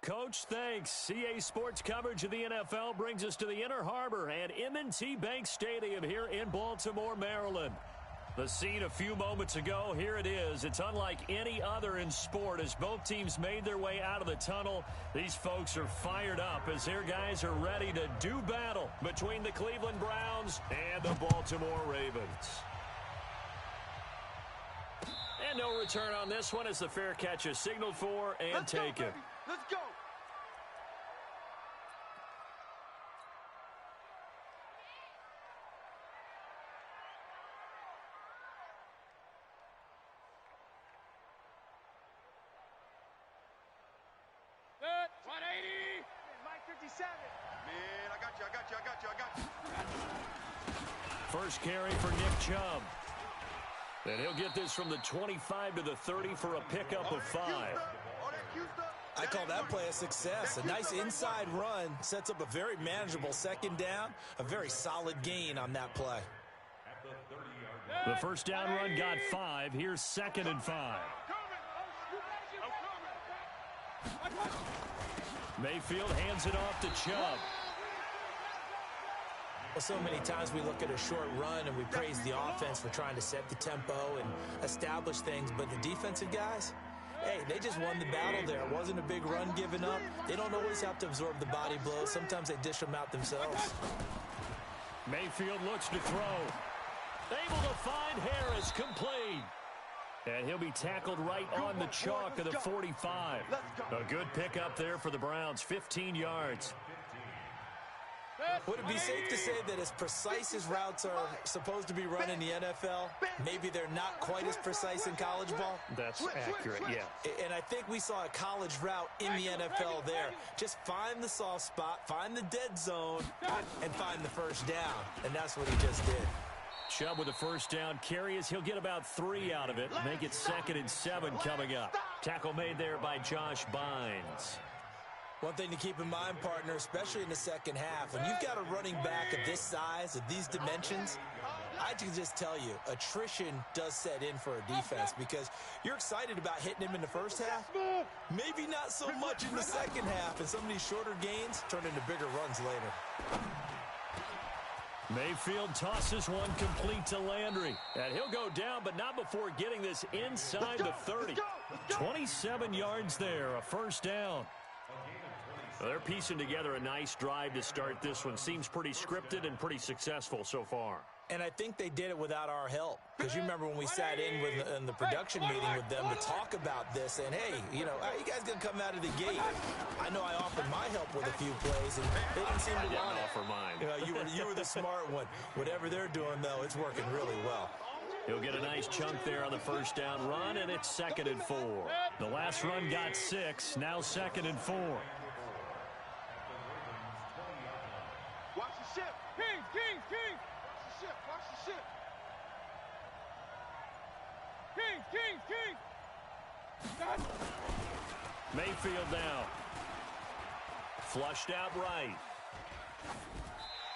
Coach, thanks. CA Sports coverage of the NFL brings us to the Inner Harbor and M&T Bank Stadium here in Baltimore, Maryland. The scene a few moments ago, here it is. It's unlike any other in sport as both teams made their way out of the tunnel. These folks are fired up as their guys are ready to do battle between the Cleveland Browns and the Baltimore Ravens. And no return on this one as the fair catch is signaled for and taken. Let's go. Good. 180. Mike 57. Man, I got you. First carry for Nick Chubb. And he'll get this from the 25 to the 30 for a pickup of 5. I call that play a success. A nice inside run sets up a very manageable second down, a very solid gain on that play. The first down run got 5. Here's 2nd and 5. Mayfield hands it off to Chubb. Well, so many times we look at a short run and we praise the offense for trying to set the tempo and establish things, but the defensive guys, hey, they just won the battle there. It wasn't a big run given up. They don't always have to absorb the body blows. Sometimes they dish them out themselves. Mayfield looks to throw. Able to find Harris, complete. And he'll be tackled right on the chalk of the 45. A good pickup there for the Browns, 15 yards. Would it be safe to say that as precise as routes are supposed to be run in the NFL, maybe they're not quite as precise in college ball? That's accurate, yeah. And I think we saw a college route in the NFL there. Just find the soft spot, find the dead zone, and find the first down. And that's what he just did. Chubb with the first down carry as he'll get about 3 out of it. Make it 2nd and 7 coming up. Tackle made there by Josh Bynes. One thing to keep in mind, partner, especially in the second half, when you've got a running back of this size, of these dimensions, I can just tell you, attrition does set in for a defense because you're excited about hitting him in the first half, maybe not so much in the second half, and some of these shorter gains turn into bigger runs later. Mayfield tosses one complete to Landry. And he'll go down, but not before getting this inside the 30. 27 yards there, a first down. Well, they're piecing together a nice drive to start this one. Seems pretty scripted and pretty successful so far. And I think they did it without our help. Because you remember when we sat in the production meeting with them to talk about this. And, hey, you know, are you guys going to come out of the gate? I know I offered my help with a few plays, and they didn't seem to want it. Offer mine. You know, you were the smart one. Whatever they're doing, though, it's working really well. He'll get a nice chunk there on the first down run, and it's 2nd and 4. The last run got 6, now 2nd and 4. Watch the ship. King. Watch the ship. King. Mayfield now. Flushed out right.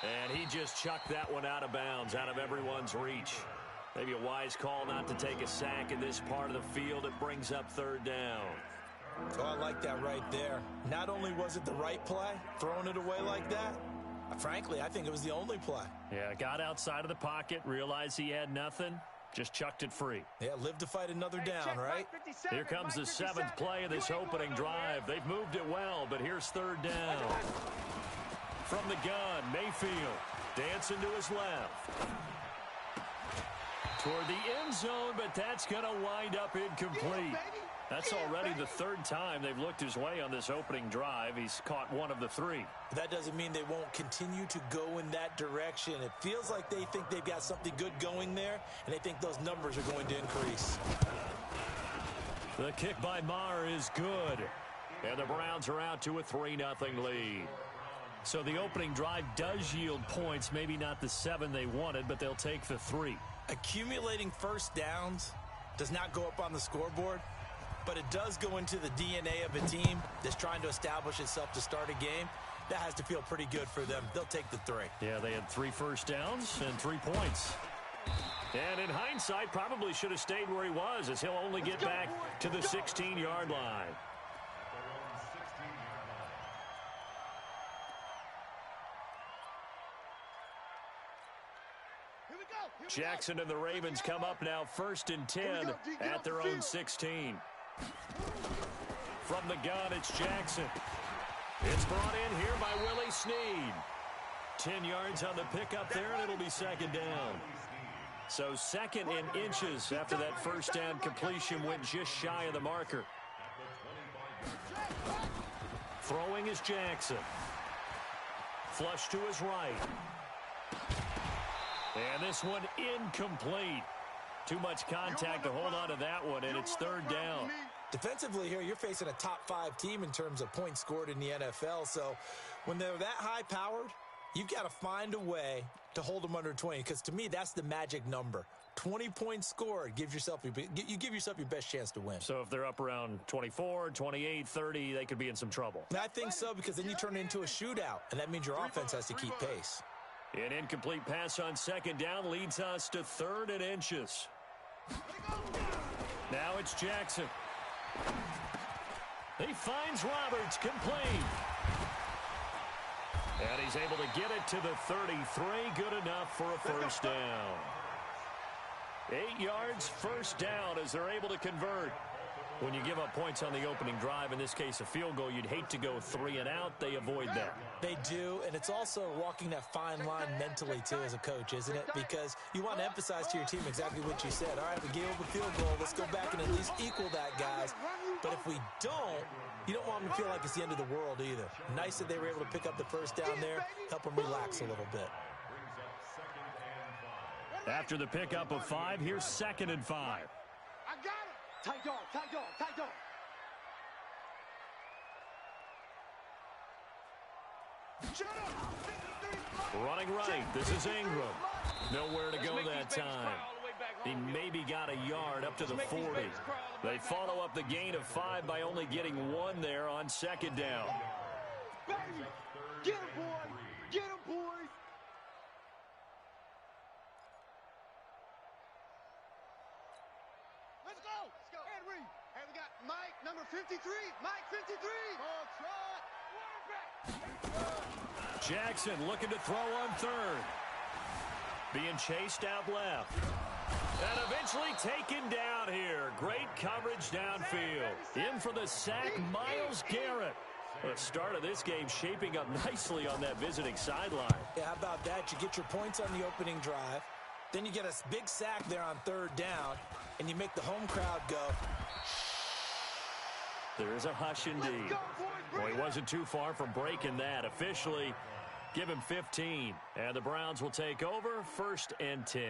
And he just chucked that one out of bounds, out of everyone's reach. Maybe a wise call not to take a sack in this part of the field. It brings up 3rd down. Oh, I like that right there. Not only was it the right play, throwing it away like that, frankly, I think it was the only play. Yeah, got outside of the pocket, realized he had nothing, just chucked it free. Yeah, live to fight another down, right? Here comes the 7th play of this opening drive. They've moved it well, but here's 3rd down. From the gun, Mayfield dancing to his left. Toward the end zone, but that's going to wind up incomplete. That's already the 3rd time they've looked his way on this opening drive. He's caught one of the 3. That doesn't mean they won't continue to go in that direction. It feels like they think they've got something good going there, and they think those numbers are going to increase. The kick by Maher is good. And the Browns are out to a 3-0 lead. So the opening drive does yield points, maybe not the 7 they wanted, but they'll take the 3. Accumulating first downs does not go up on the scoreboard, but it does go into the DNA of a team that's trying to establish itself to start a game. That has to feel pretty good for them. They'll take the 3. Yeah, they had 3 first downs and 3 points. And in hindsight, probably should have stayed where he was, as he'll only get back to the 16-yard line. Jackson and the Ravens come up now 1st and 10 at their own 16. From the gun, it's Jackson. It's brought in here by Willie Snead. 10 yards on the pickup there, and it'll be 2nd down. So 2nd and inches after that 1st down completion went just shy of the marker. Throwing is Jackson. Flush to his right. And this one incomplete. Too much contact to hold on to that one, and it's 3rd down. Defensively here, you're facing a top 5 team in terms of points scored in the NFL. So when they're that high-powered, you've got to find a way to hold them under 20, because to me, that's the magic number. 20 points scored, you give yourself your best chance to win. So if they're up around 24, 28, 30, they could be in some trouble. I think so, because then you turn it into a shootout, and that means your offense has to keep pace. An incomplete pass on 2nd down leads us to 3rd and inches. Now it's Jackson. He finds Roberts, complete. And he's able to get it to the 33. Good enough for a 1st down. 8 yards, 1st down as they're able to convert. When you give up points on the opening drive, in this case a field goal, you'd hate to go 3 and out. They avoid that. They do, and it's also walking that fine line mentally, too, as a coach, isn't it? Because you want to emphasize to your team exactly what you said. All right, we gave up a field goal. Let's go back and at least equal that, guys. But if we don't, you don't want them to feel like it's the end of the world either. Nice that they were able to pick up the 1st down there, help them relax a little bit. After the pickup of 5, here's 2nd and 5. I got it. Tight dog, tight dog, tight dog. Shut up. Running right, this is Ingram. Nowhere to go that time. He maybe got a yard up to the 40. They follow up the gain of 5 by only getting 1 there on 2nd down. Baby, get him, boy. Get him, boys. Let's go. Let's go. And read. And we got Mike, number 53. Mike, 53. Oh, trot. Jackson looking to throw on 3rd. Being chased out left. And eventually taken down here. Great coverage downfield. In for the sack, Myles Garrett. The start of this game shaping up nicely on that visiting sideline. Yeah, how about that? You get your points on the opening drive. Then you get a big sack there on 3rd down. And you make the home crowd go. There's a hush indeed. Well, he wasn't too far from breaking that. Officially, give him 15. And the Browns will take over 1st and 10.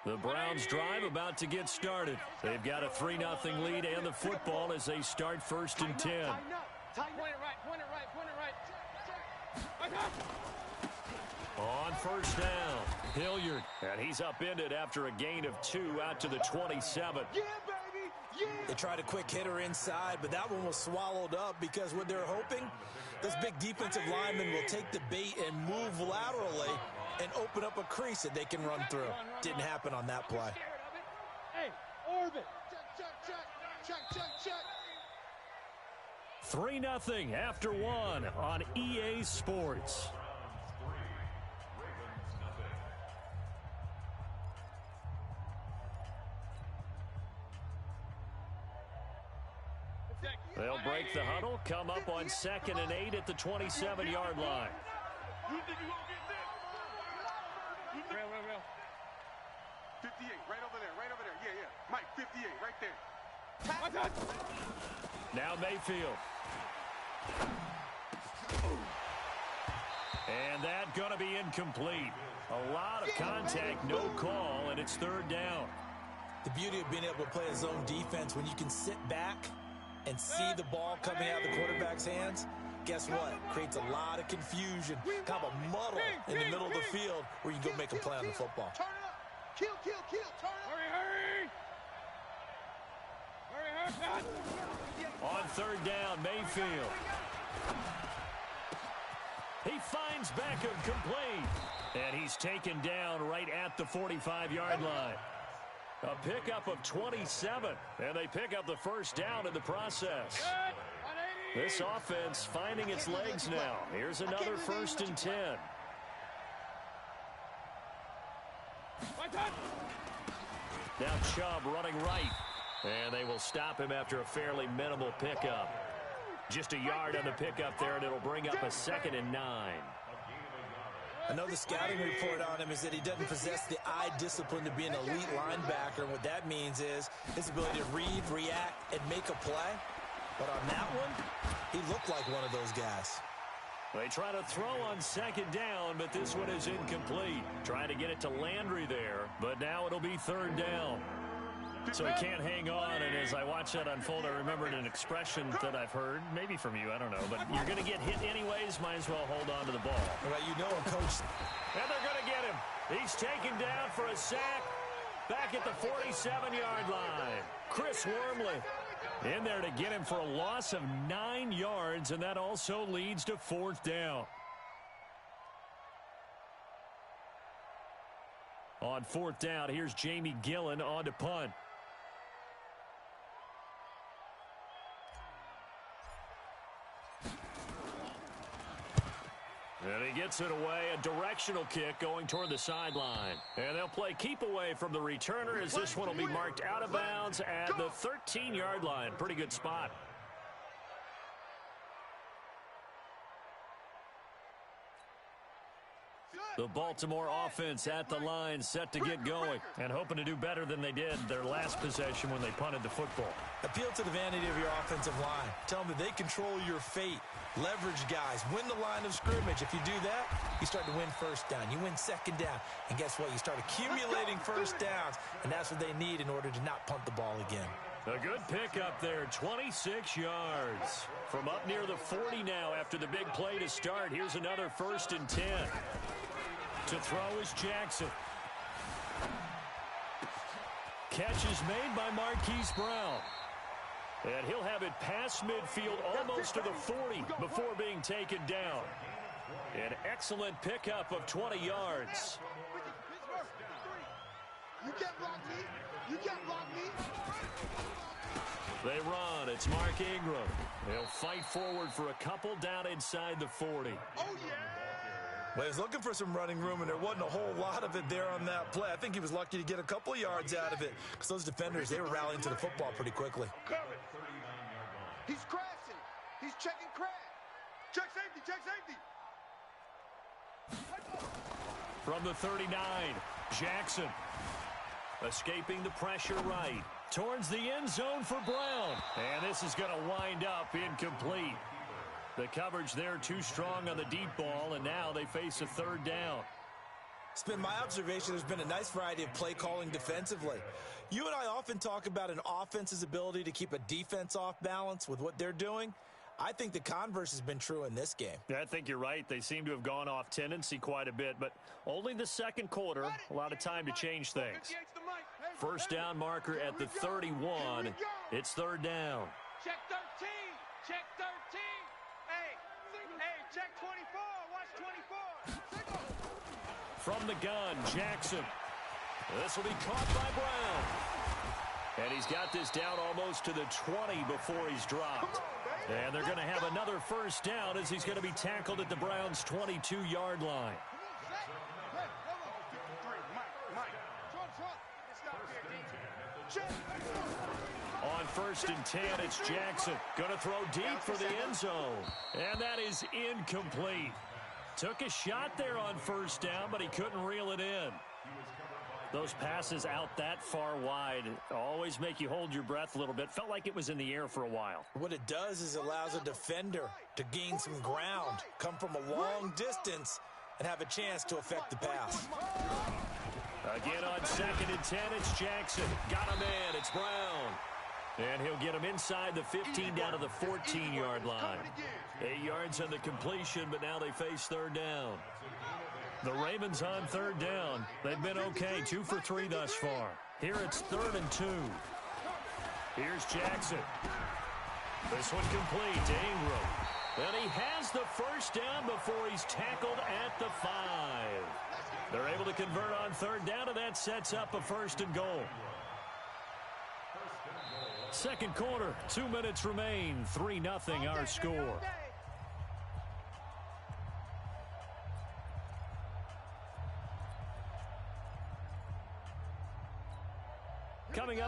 The Browns drive about to get started. They've got a 3-0 lead and the football as they start 1st and 10. Point it right, point it right, point it right. On 1st down, Hilliard. And he's upended after a gain of 2 out to the 27. Yeah, baby, yeah. They tried a quick hitter inside, but that one was swallowed up because what they're hoping, those big defensive linemen will take the bait and move laterally and open up a crease that they can run through. Didn't happen on that play. Hey, orbit. Check, check, check, check, check. 3-0 after 1 on EA Sports. They'll break the huddle, come up on 2nd and 8 at the 27-yard line. Real. 58, right over there. Yeah. Mike, 58, right there. Now Mayfield. And that going to be incomplete. A lot of contact, no call, and it's 3rd down. The beauty of being able to play a zone defense when you can sit back and see the ball coming out of the quarterback's hands, guess what? Creates a lot of confusion, kind of a muddle in the middle of the field where you go make a play on the football. Turn it up. Kill, turn it up. Hurry. On 3rd down, Mayfield. He finds Beckham complete. And he's taken down right at the 45-yard line. A pickup of 27, and they pick up the 1st down in the process. This offense finding its legs now. Here's another 1st and 10. Now Chubb running right. And they will stop him after a fairly minimal pickup. Just a yard on the pickup there, and it'll bring up a 2nd and 9. I know the scouting report on him is that he doesn't possess the eye discipline to be an elite linebacker. And what that means is his ability to read, react, and make a play. But on that one, he looked like one of those guys. They try to throw on 2nd down, but this one is incomplete. Trying to get it to Landry there, but now it'll be 3rd down. So he can't hang on, and as I watch that unfold, I remembered an expression that I've heard, maybe from you, I don't know, but you're going to get hit anyways, might as well hold on to the ball. Well, you know him, Coach. And they're going to get him. He's taken down for a sack back at the 47-yard line. Chris Wormley in there to get him for a loss of 9 yards, and that also leads to 4th down. On 4th down, here's Jamie Gillen on to punt. And he gets it away, a directional kick going toward the sideline. And they'll play keep away from the returner as this one will be marked out of bounds at the 13-yard line. Pretty good spot. The Baltimore offense at the line, set to get going, and hoping to do better than they did their last possession when they punted the football. Appeal to the vanity of your offensive line. Tell them that they control your fate. Leverage guys. Win the line of scrimmage. If you do that, you start to win 1st down. You win 2nd down. And guess what? You start accumulating 1st downs, and that's what they need in order to not punt the ball again. A good pickup there, 26 yards. From up near the 40 now after the big play to start. Here's another 1st and 10. To throw is Jackson. Catch is made by Marquise Brown. And he'll have it past midfield almost to the 40 before being taken down. An excellent pickup of 20 yards. You can't block me. You can't block me. They run. It's Mark Ingram. They'll fight forward for a couple down inside the 40. Oh, yeah. Well, he was looking for some running room, and there wasn't a whole lot of it there on that play. I think he was lucky to get a couple of yards out of it because those defenders, they were rallying to the football pretty quickly. He's crashing. He's checking crash. Check safety. Check safety. From the 39, Jackson escaping the pressure right towards the end zone for Brown. And this is going to wind up incomplete. The coverage there too strong on the deep ball, and now they face a 3rd down. It's been my observation there's been a nice variety of play calling defensively. You and I often talk about an offense's ability to keep a defense off balance with what they're doing. I think the converse has been true in this game. Yeah, I think you're right. They seem to have gone off tendency quite a bit, but only the 2nd quarter, a lot of time to change things. 1st down marker at the 31. It's 3rd down. Check 13. Check 13. Hey, check 24. Watch 24. From the gun, Jackson. This will be caught by Brown. And he's got this down almost to the 20 before he's dropped. And they're going to have another 1st down as he's going to be tackled at the Browns' 22-yard line. On 1st and 10, it's Jackson. Going to throw deep for the end zone. And that is incomplete. Took a shot there on 1st down, but he couldn't reel it in. Those passes out that far wide always make you hold your breath a little bit. Felt like it was in the air for a while. What it does is it allows a defender to gain some ground, come from a long distance, and have a chance to affect the pass. Again on 2nd and 10, it's Jackson. Got him in. It's Brown. And he'll get him inside the 15 down to the 14-yard line. 8 yards on the completion, but now they face 3rd down. The Ravens on 3rd down. They've been okay, 2 for 3 thus far. Here it's 3rd and 2. Here's Jackson. This one complete to Ingram. And he has the 1st down before he's tackled at the 5. They're able to convert on 3rd down, and that sets up a 1st and goal. 2nd quarter, 2 minutes remain, 3-0 our score.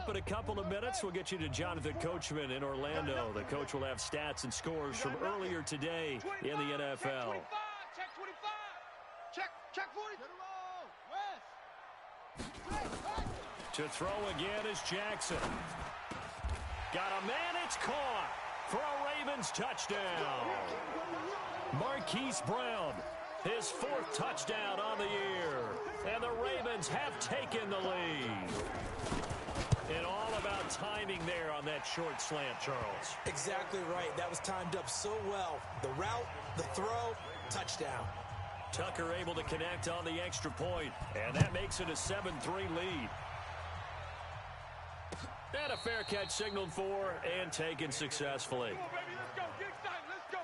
up in a couple of minutes. We'll get you to Jonathan Coachman in Orlando. The coach will have stats and scores from earlier today in the NFL. Check 25. Check 40. To throw again is Jackson. Got a man, it's caught for a Ravens touchdown. Marquise Brown, his 4th touchdown on the year. And the Ravens have taken the lead. And all about timing there on that short slant, Charles. Exactly right. That was timed up so well. The route, the throw, touchdown. Tucker able to connect on the extra point, and that makes it a 7-3 lead. And a fair catch signaled for and taken successfully. Come on, baby, let's go. Get excited. Let's go.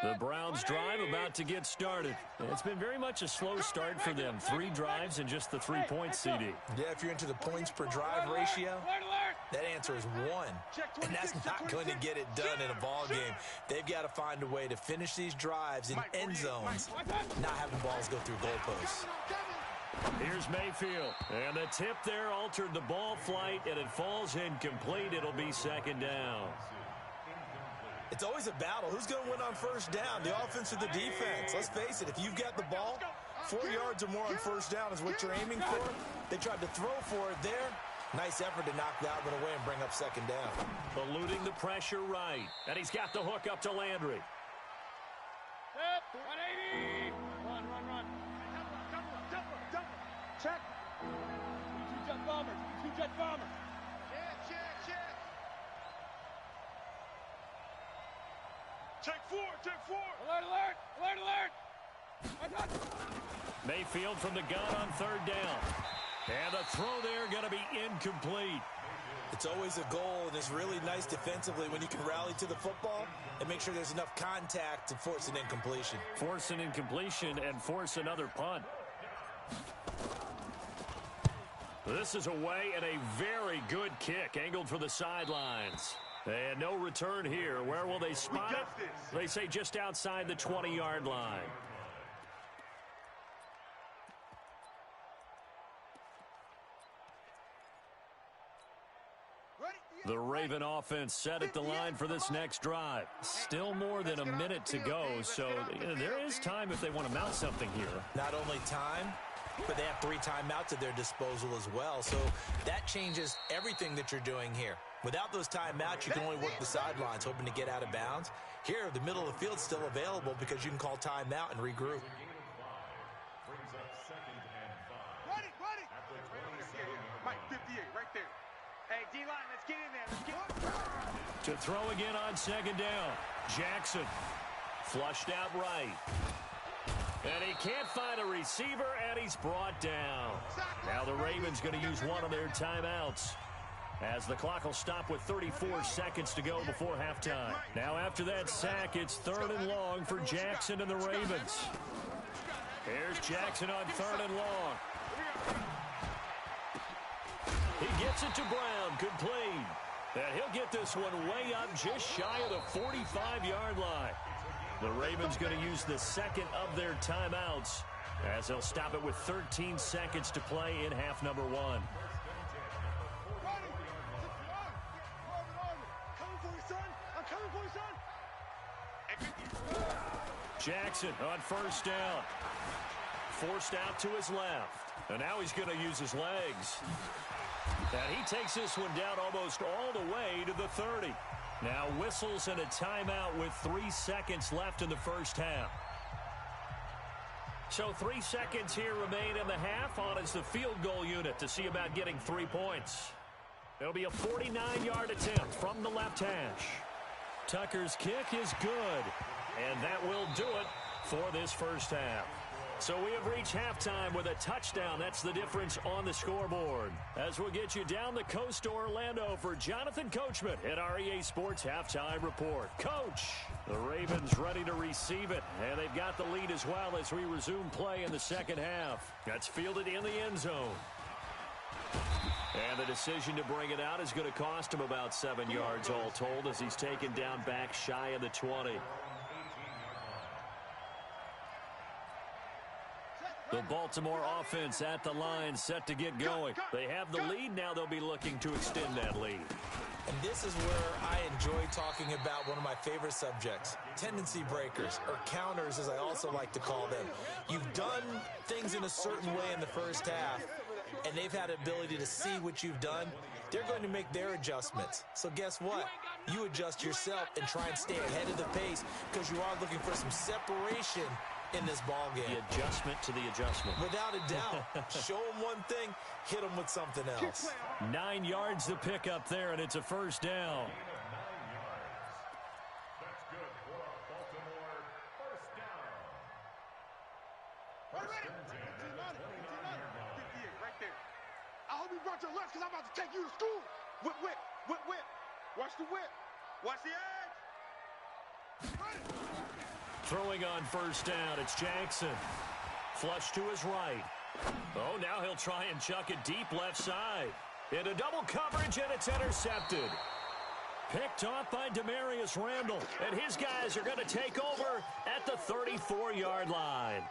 The Browns drive about to get started. It's been very much a slow start for them. 3 drives and just the 3 points, CD. Yeah, if you're into the points per drive ratio, that answer is 1. And that's not going to get it done in a ball game. They've got to find a way to finish these drives in end zones, not having balls go through goalposts. Here's Mayfield. And the tip there altered the ball flight, and it falls incomplete. It'll be 2nd down. It's always a battle. Who's going to win on first down, the offense or the defense? Let's face it, if you've got the ball, 4 yards or more on first down is what you're aiming for. They tried to throw for it there. Nice effort to knock that one away and bring up 2nd down. Eluding the pressure right. And he's got the hook up to Landry. 180. Run. Double. Check. 2 jet bombers. 2 jet bombers. Check 4. Alert. Mayfield from the gun on 3rd down. And the throw there going to be incomplete. It's always a goal, and it's really nice defensively when you can rally to the football and make sure there's enough contact to force an incompletion. Force an incompletion and force another punt. This is away and a very good kick angled for the sidelines. And no return here. Where will they spot it? They say just outside the 20-yard line. The Raven offense set at the line for this next drive. Still more than a minute to go, so there is time if they want to mount something here. Not only time, but they have 3 timeouts at their disposal as well, so that changes everything that you're doing here. Without those timeouts, you can only work the sidelines, hoping to get out of bounds. Here, the middle of the field's still available because you can call timeout and regroup. Ready. Mike, 58, right there. Hey, D-line, let's get in there. To throw again on 2nd down. Jackson flushed out right. And he can't find a receiver, and he's brought down. Now the Ravens going to use one of their timeouts, as the clock will stop with 34 seconds to go before halftime. Now after that sack, it's 3rd and long for Jackson and the Ravens. Here's Jackson on 3rd and long. He gets it to Brown, complete. And he'll get this one way up just shy of the 45-yard line. The Ravens going to use the 2nd of their timeouts, as they'll stop it with 13 seconds to play in half number 1. Jackson on 1st down. Forced out to his left. And now he's going to use his legs. And he takes this one down almost all the way to the 30. Now whistles and a timeout with 3 seconds left in the first half. So 3 seconds here remain in the half. On is the field goal unit to see about getting 3 points. It'll be a 49-yard attempt from the left hash. Tucker's kick is good. And that will do it for this first half. So we have reached halftime with a touchdown. That's the difference on the scoreboard. As we'll get you down the coast to Orlando for Jonathan Coachman at our EA Sports Halftime Report. Coach, the Ravens ready to receive it. And they've got the lead as well as we resume play in the second half. That's fielded in the end zone. And the decision to bring it out is going to cost him about 7 yards all told, as he's taken down back shy of the 20. The Baltimore offense at the line, set to get going. They have the lead. Now they'll be looking to extend that lead. And this is where I enjoy talking about one of my favorite subjects, tendency breakers, or counters as I also like to call them. You've done things in a certain way in the first half, and they've had the ability to see what you've done. They're going to make their adjustments. So guess what? You adjust yourself and try and stay ahead of the pace because you are looking for some separation in this ball game. The adjustment to the adjustment. Without a doubt. Show them one thing, hit them with something else. 9 yards to pick up there, and it's a first down. I hope you brought your lunch because I'm about to take you to school. Whip, whip, whip, whip. Watch the whip. Watch the edge. Throwing on first down, it's Jackson. Flush to his right. Oh, now he'll try and chuck it deep left side. Into double coverage, and it's intercepted. Picked off by Demarius Randall, and his guys are going to take over at the 34-yard line.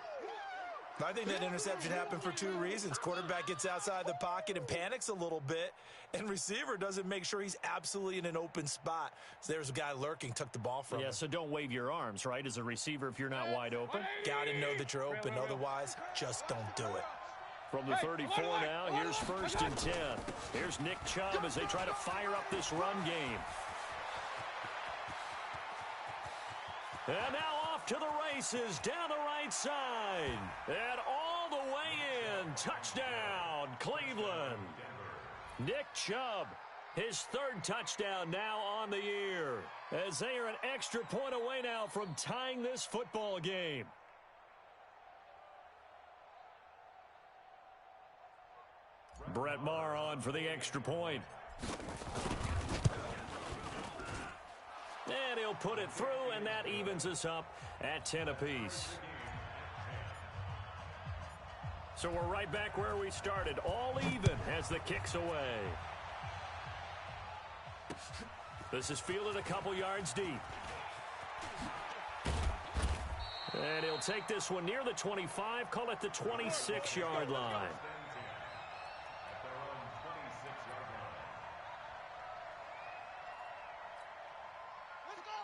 I think that interception happened for two reasons. Quarterback gets outside the pocket and panics a little bit, and receiver doesn't make sure he's absolutely in an open spot. So there's a guy lurking, took the ball from him. Yeah, so don't wave your arms, right, as a receiver if you're not wide open. Got to know that you're open. Otherwise, just don't do it. From the 34 now, here's first and 10. Here's Nick Chubb as they try to fire up this run game. And now off to the races, down the right side. And all the way in. Touchdown, Cleveland. Nick Chubb, his third touchdown now on the year. As they are an extra point away now from tying this football game. Brett Maher on for the extra point. And he'll put it through, and that evens us up at 10 apiece. So we're right back where we started, all even as the kick's away. This is fielded a couple yards deep. And he'll take this one near the 25, call it the 26-yard line.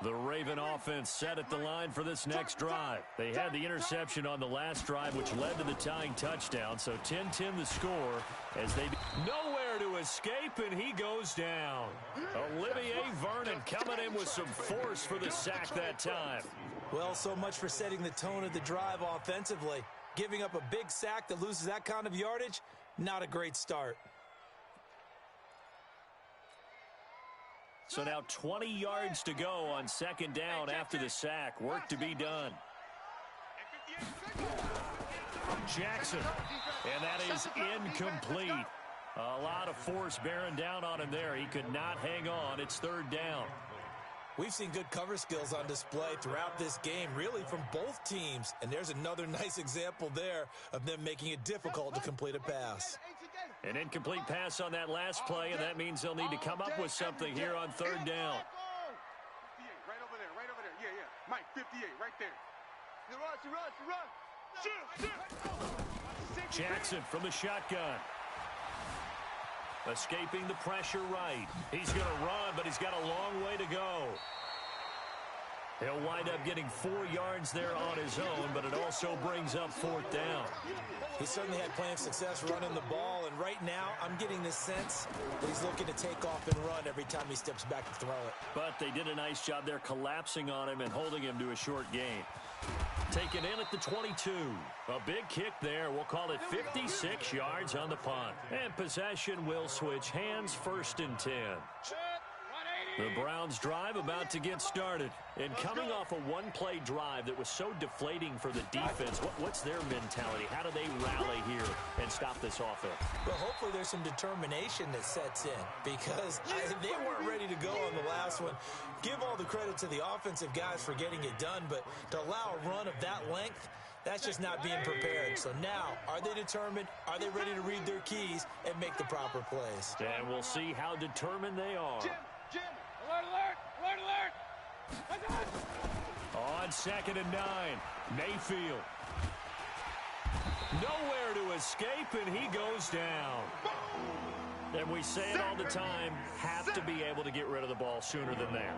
The Raven offense set at the line for this next drive. They had the interception on the last drive, which led to the tying touchdown. So 10-10 the score as they nowhere to escape, and he goes down. Olivier Vernon coming in with some force for the sack that time. Well, so much for setting the tone of the drive offensively. Giving up a big sack that loses that kind of yardage, not a great start. So now 20 yards to go on second down after the sack. Work to be done. Jackson, and that is incomplete. A lot of force bearing down on him there. He could not hang on. It's third down. We've seen good cover skills on display throughout this game, really from both teams. And there's another nice example there of them making it difficult to complete a pass. An incomplete pass on that last play, and that means they'll need to come up with something here on third down. 58, right over there, right over there. Yeah, yeah. Mike, 58, right there. Run. Shoot. Jackson from the shotgun. Escaping the pressure right. He's going to run, but he's got a long way to go. He'll wind up getting 4 yards there on his own, but it also brings up fourth down. He certainly had plenty of success running the ball, and right now I'm getting the sense that he's looking to take off and run every time he steps back to throw it. But they did a nice job there collapsing on him and holding him to a short gain. Taken in at the 22. A big kick there. We'll call it 56 yards on the punt. And possession will switch hands, first and 10. The Browns drive about to get started. And coming off a one-play drive that was so deflating for the defense, what's their mentality? How do they rally here and stop this offense? Well, hopefully there's some determination that sets in because they weren't ready to go on the last one. Give all the credit to the offensive guys for getting it done, but to allow a run of that length, that's just not being prepared. So now, are they determined? Are they ready to read their keys and make the proper plays? And we'll see how determined they are. Jim, alert. On second and 9, Mayfield. Nowhere to escape, and he goes down. And we say it all the time, have to be able to get rid of the ball sooner than that.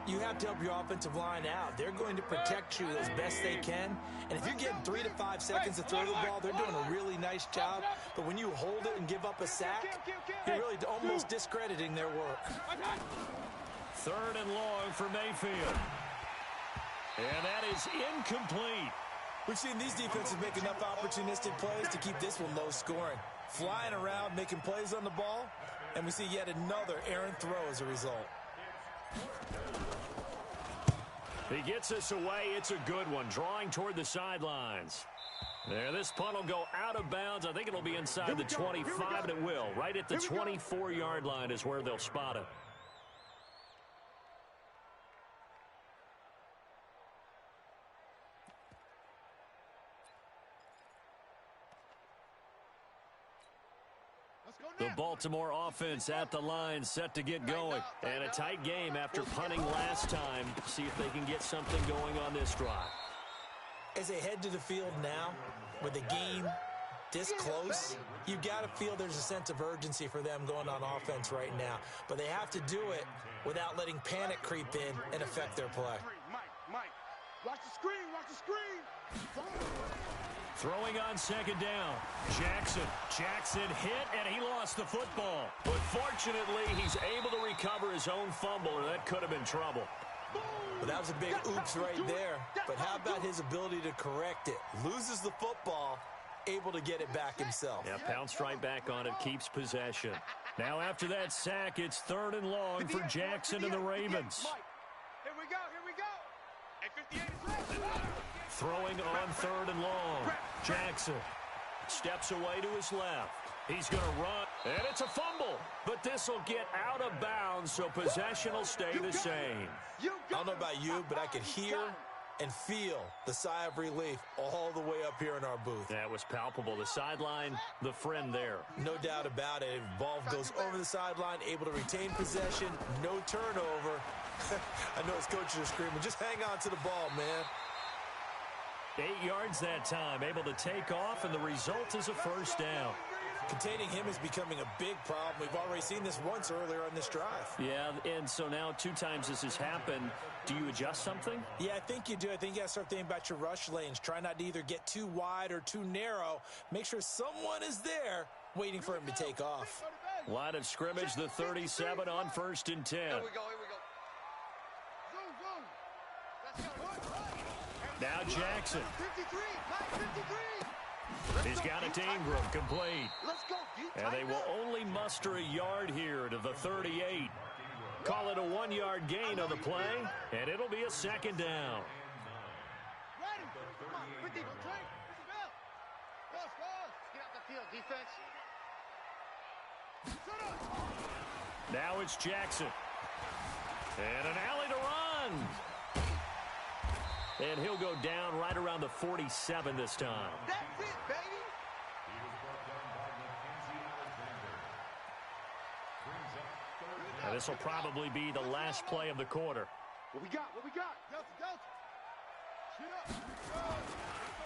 You have to help your offensive line out. They're going to protect you as best they can. And if you're getting 3 to 5 seconds to throw the ball, they're doing a really nice job. But when you hold it and give up a sack, you're really almost discrediting their work. 3rd and long for Mayfield. And that is incomplete. We've seen these defenses make enough opportunistic plays to keep this one low scoring. Flying around, making plays on the ball, and we see yet another errant throw as a result. He gets us away. It's a good one, drawing toward the sidelines. There, this punt will go out of bounds. I think it'll be inside the 25, and it will. Right at the 24-yard line is where they'll spot it. The Baltimore offense at the line, set to get going. And a tight game after punting last time. See if they can get something going on this drive. As they head to the field now, with the game this close, you've got to feel there's a sense of urgency for them going on offense right now. But they have to do it without letting panic creep in and affect their play. Mike, watch the screen, watch the screen. Throwing on 2nd down. Jackson hit, and he lost the football. But fortunately, he's able to recover his own fumble, or that could have been trouble. Well, that was a big oops right there. But how about his ability to correct it? Loses the football, able to get it back himself. Yeah, pounced right back on it, keeps possession. Now after that sack, it's 3rd and long for Jackson and the Ravens. Here we go. Hey, 58 is right. Throwing on 3rd and long. Jackson steps away to his left. He's going to run, and it's a fumble. But this will get out of bounds, so possession will stay the same. I don't know about you, but I could hear and feel the sigh of relief all the way up here in our booth. That was palpable. The sideline, the friend there. No doubt about it. Ball goes over the sideline, able to retain possession, no turnover. I know his coaches are screaming, just hang on to the ball, man. 8 yards that time, able to take off, and the result is a 1st down. Containing him is becoming a big problem. We've already seen this once earlier on this drive. Yeah, and so now 2 times this has happened. Do you adjust something? Yeah, I think you do. I think you got to start thinking about your rush lanes. Try not to either get too wide or too narrow. Make sure someone is there waiting for him to take off. Line of scrimmage, the 37 on 1st and 10. Here we go. Now Jackson. He's got it to Ingram, complete. And they will only muster a yard here to the 38. Call it a 1-yard gain on the play, and it'll be a 2nd down. Now it's Jackson. And an alley to run. And he'll go down right around the 47 this time. That's it, baby. Now this will probably be the last play of the quarter. What we got?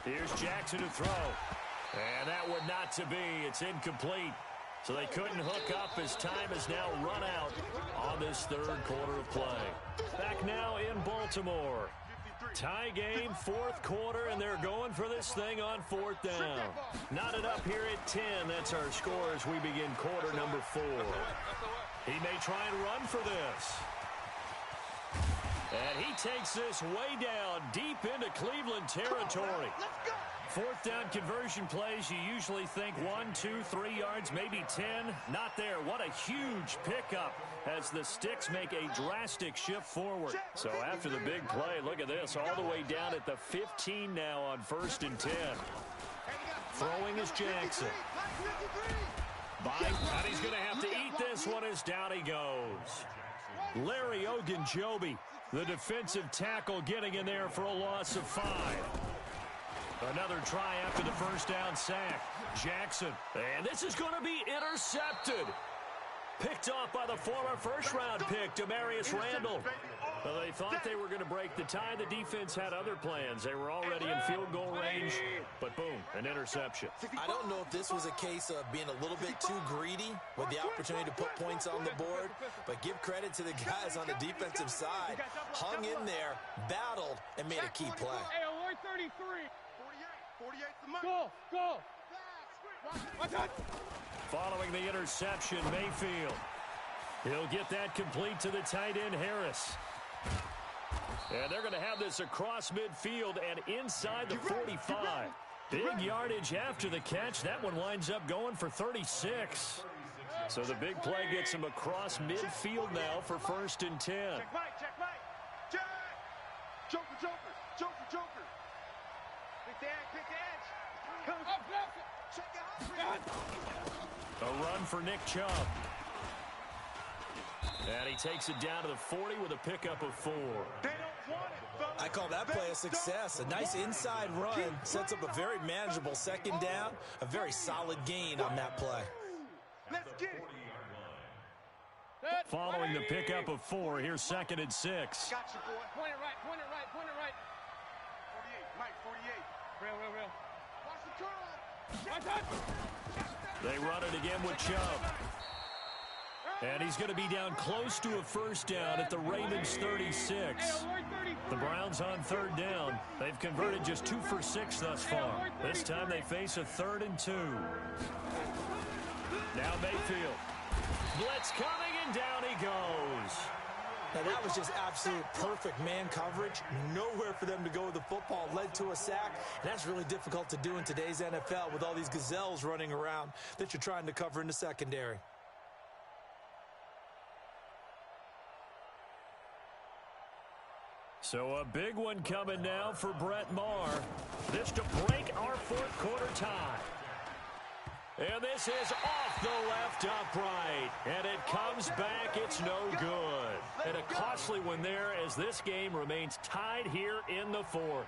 Here's Jackson to throw. And that would not to be. It's incomplete. So they couldn't hook up as time has now run out on this 3rd quarter of play. Back now in Baltimore. Tie game, 4th quarter, and they're going for this thing on 4th down. Knotted up here at 10. That's our score as we begin quarter number 4. He may try and run for this. And he takes this way down, deep into Cleveland territory. 4th down conversion plays, you usually think 1, 2, 3 yards, maybe 10. Not there. What a huge pickup as the sticks make a drastic shift forward. So after the big play, look at this, all the way down at the 15 now on 1st and 10. Throwing is Jackson. And he's going to have to eat this one as down he goes. Larry Ogunjobi, the defensive tackle, getting in there for a loss of 5. Another try after the 1st down sack. Jackson. And this is going to be intercepted. Picked off by the former 1st-round pick, Demarius Randall. Well, they thought they were going to break the tie. The defense had other plans. They were already in field goal range, but Boom, an interception. I don't know if this was a case of being a little bit too greedy with the opportunity to put points on the board, but give credit to the guys on the defensive side. Hung in there, battled, and made a key play. Hey, alert 33. 48 the money. Go. Following the interception, Mayfield. He'll get that complete to the tight end, Harris. And they're going to have this across midfield and inside the 45. Big yardage after the catch. That one winds up going for 36. So the big play gets him across midfield now for 1st and 10. Check Mike. Joker. Pick the edge. A run for Nick Chubb. And he takes it down to the 40 with a pickup of 4. They don't want it, fellas. I call that play a success. A nice inside run sets up a very manageable 2nd down. A very solid gain on that play. Let's get it. Following the pickup of 4, here's 2nd and 6. Got you, boy. Point it right. 48, Mike, 48. Real. Watch the curl. They run it again with Chubb. And he's going to be down close to a 1st down at the Ravens 36. The Browns on 3rd down. They've converted just 2 for 6 thus far. This time they face a 3rd and 2. Now Mayfield. Blitz coming, and down he goes. Now that was just absolute perfect man coverage. Nowhere for them to go with the football. Led to a sack. And that's really difficult to do in today's NFL with all these gazelles running around that you're trying to cover in the secondary. So a big one coming now for Brett Maher. This to break our 4th quarter tie. And this is off the left upright. And it comes back. It's no good. And a costly one there as this game remains tied here in the 4th.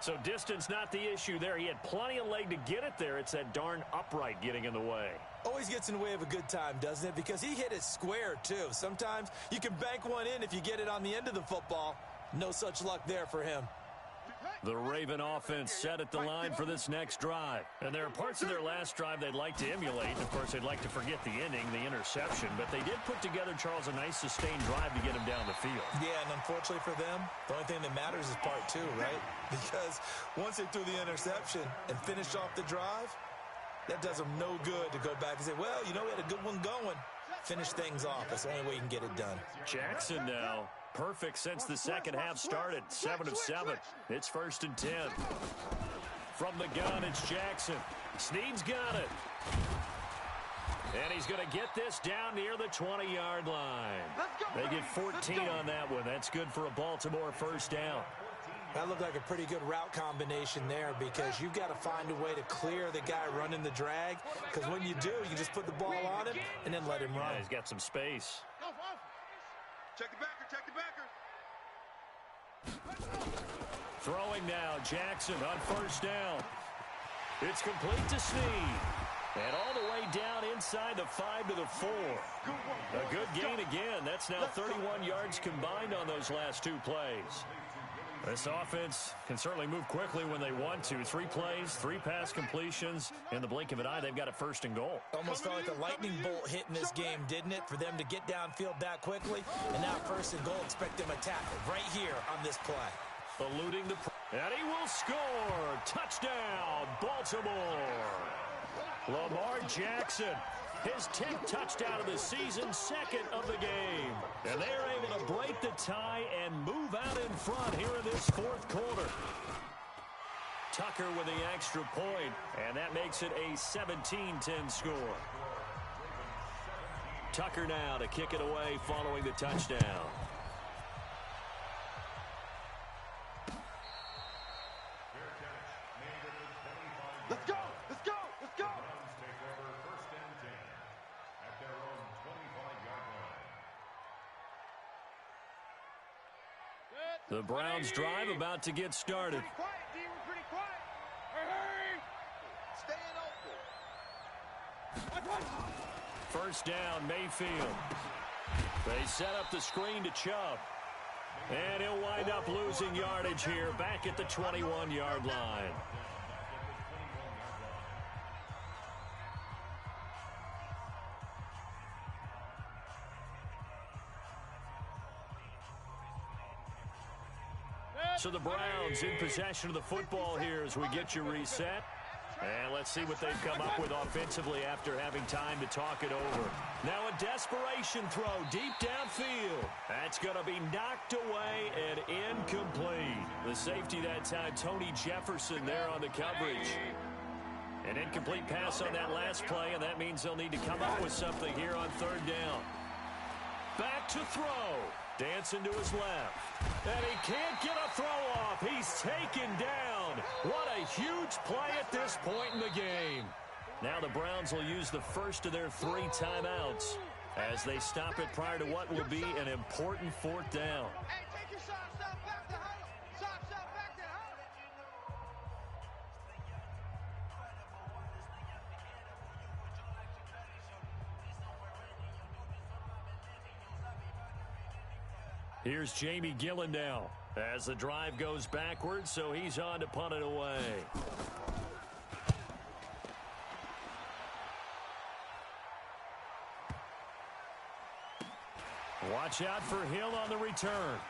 So distance not the issue there. He had plenty of leg to get it there. It's that darn upright getting in the way. Always gets in the way of a good time, doesn't it? Because he hit it square, too. Sometimes you can bank one in if you get it on the end of the football. No such luck there for him. The Raven offense set at the line for this next drive. And there are parts of their last drive they'd like to emulate. And, of course, they'd like to forget the inning, the interception. But they did put together, Charles, a nice sustained drive to get him down the field. Yeah, and unfortunately for them, the only thing that matters is part 2, right? Because once they threw the interception and finished off the drive, that does them no good to go back and say, well, you know, we had a good one going. Finish things off. That's the only way you can get it done. Jackson now. Perfect since the second half started. 7 of 7. It's 1st and 10. From the gun, it's Jackson. Snead's got it. And he's going to get this down near the 20-yard line. They get 14 on that one. That's good for a Baltimore 1st down. That looked like a pretty good route combination there because you've got to find a way to clear the guy running the drag. Because when you do, you can just put the ball on him and then let him run. Yeah, he's got some space. Check the backer. Throwing now, Jackson on 1st down. It's complete to Snead. And all the way down inside the 5 to the 4. A good gain again. That's now 31 yards combined on those last 2 plays. This offense can certainly move quickly when they want to. 3 plays, 3 pass completions. In the blink of an eye, they've got a 1st and goal. Almost felt like a lightning bolt hit in this game, didn't it? For them to get downfield that quickly. And now 1st and goal, expect them to tackle right here on this play. Eluding the... And he will score! Touchdown, Baltimore! Lamar Jackson, his 10th touchdown of the season, 2nd of the game. And they're able to break the tie and move out in front here in this 4th quarter. Tucker with the extra point, and that makes it a 17-10 score. Tucker now to kick it away following the touchdown. Let's go! The Browns drive about to get started. Pretty quiet, D. We're pretty quiet. Hurry! Staying open. 1st down, Mayfield. They set up the screen to Chubb. And he'll wind up losing yardage here back at the 21-yard line. So the Browns in possession of the football here as we get you reset. And let's see what they've come up with offensively after having time to talk it over. Now a desperation throw deep downfield. That's going to be knocked away and incomplete. The safety that time, Tony Jefferson there on the coverage. An incomplete pass on that last play, and that means they'll need to come up with something here on third down. Back to throw. Dancing to his left. And he can't get a throw off. He's taken down. What a huge play at this point in the game. Now the Browns will use the first of their 3 timeouts as they stop it prior to what will be an important fourth down. Hey, take your socks off back to huddle. Socks off back to huddle. Here's Jamie Gillen now as the drive goes backwards, so he's on to punt it away. Watch out for Hill on the return.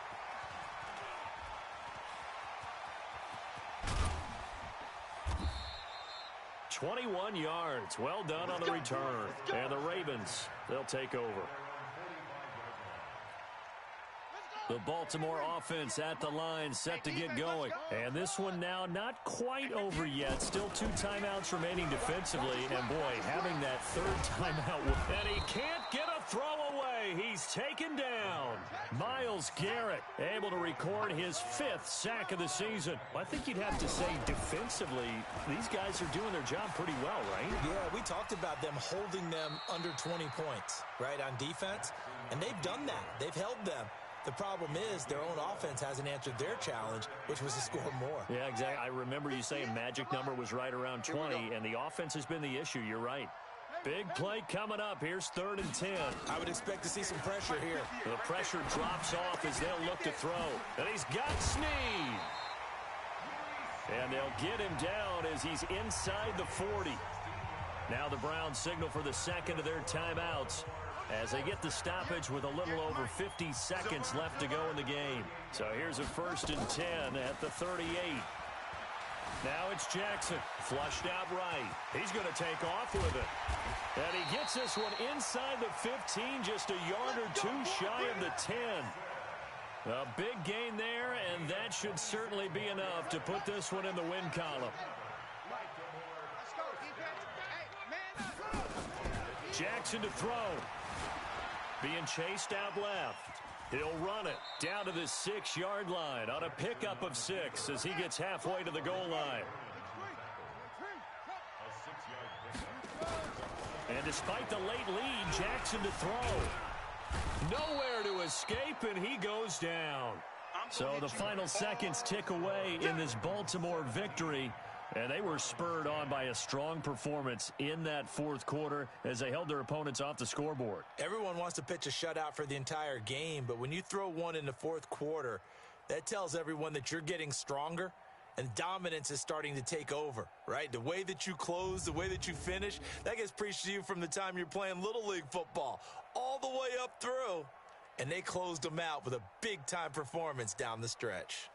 "21 yards. Well done on the return. And the Ravens, they'll take over. The Baltimore offense at the line, set to get going. And this one now not quite over yet. Still 2 timeouts remaining defensively. And, boy, having that third timeout. And he can't get a throw away. He's taken down. Myles Garrett able to record his 5th sack of the season. I think you'd have to say defensively, these guys are doing their job pretty well, right? Yeah, we talked about them holding them under 20 points, right, on defense. And they've done that. They've held them. The problem is their own offense hasn't answered their challenge, which was to score more. Yeah, exactly. I remember you saying magic number was right around 20, and the offense has been the issue. You're right. Big play coming up. Here's 3rd and 10. I would expect to see some pressure here. The pressure drops off as they'll look to throw. And he's got Snead. And they'll get him down as he's inside the 40. Now the Browns signal for the second of their timeouts as they get the stoppage with a little over 50 seconds left to go in the game. So here's a 1st and 10 at the 38. Now it's Jackson, flushed out right. He's going to take off with it. And he gets this one inside the 15, just a yard or 2 shy of the 10. A big gain there, and that should certainly be enough to put this one in the win column. Jackson to throw. Being chased out left. He'll run it down to the 6-yard line on a pickup of 6 as he gets halfway to the goal line. And despite the late lead, Jackson to throw. Nowhere to escape, and he goes down. So the final seconds tick away in this Baltimore victory. And they were spurred on by a strong performance in that 4th quarter as they held their opponents off the scoreboard. Everyone wants to pitch a shutout for the entire game, but when you throw one in the 4th quarter, that tells everyone that you're getting stronger and dominance is starting to take over, right? The way that you close, the way that you finish, that gets preached to you from the time you're playing Little League football all the way up through. And they closed them out with a big-time performance down the stretch.